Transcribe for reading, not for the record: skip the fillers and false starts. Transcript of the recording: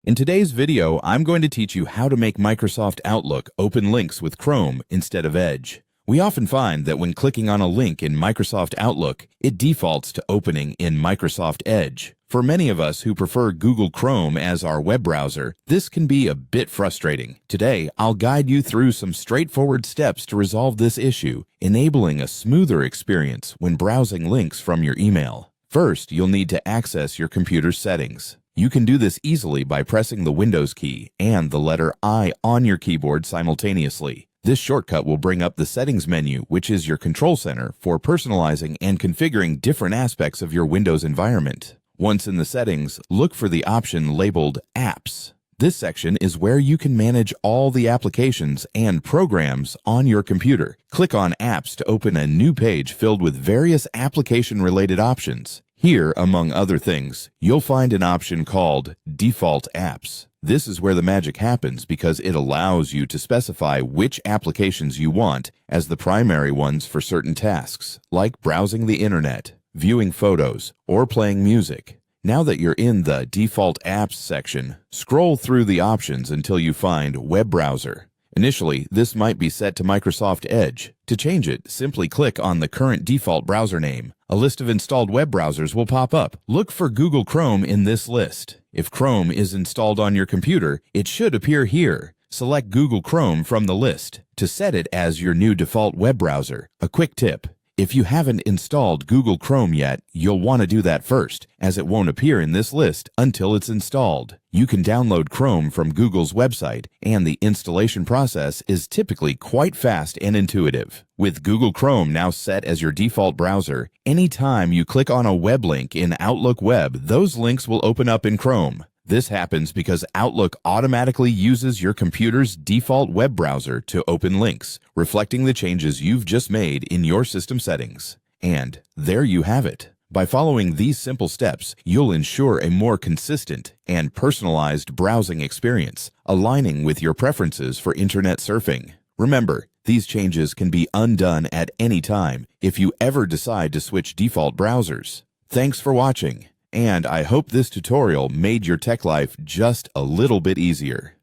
In today's video, I'm going to teach you how to make Microsoft Outlook open links with Chrome instead of Edge. We often find that when clicking on a link in Microsoft Outlook, it defaults to opening in Microsoft Edge. For many of us who prefer Google Chrome as our web browser, this can be a bit frustrating. Today, I'll guide you through some straightforward steps to resolve this issue, enabling a smoother experience when browsing links from your email. First, you'll need to access your computer's settings. You can do this easily by pressing the Windows key and the letter I on your keyboard simultaneously. This shortcut will bring up the Settings menu, which is your control center for personalizing and configuring different aspects of your Windows environment. Once in the settings, look for the option labeled Apps. This section is where you can manage all the applications and programs on your computer. Click on Apps to open a new page filled with various application-related options. Here, among other things, you'll find an option called Default Apps. This is where the magic happens because it allows you to specify which applications you want as the primary ones for certain tasks, like browsing the internet, viewing photos, or playing music. Now that you're in the Default Apps section, scroll through the options until you find Web Browser. Initially, this might be set to Microsoft Edge. To change it, simply click on the current default browser name. A list of installed web browsers will pop up. Look for Google Chrome in this list. If Chrome is installed on your computer, it should appear here. Select Google Chrome from the list to set it as your new default web browser. A quick tip: if you haven't installed Google Chrome yet, you'll want to do that first, as it won't appear in this list until it's installed. You can download Chrome from Google's website, and the installation process is typically quite fast and intuitive. With Google Chrome now set as your default browser, anytime you click on a web link in Outlook Web, those links will open up in Chrome. This happens because Outlook automatically uses your computer's default web browser to open links, reflecting the changes you've just made in your system settings. And there you have it. By following these simple steps, you'll ensure a more consistent and personalized browsing experience, aligning with your preferences for internet surfing. Remember, these changes can be undone at any time if you ever decide to switch default browsers. Thanks for watching, and I hope this tutorial made your tech life just a little bit easier.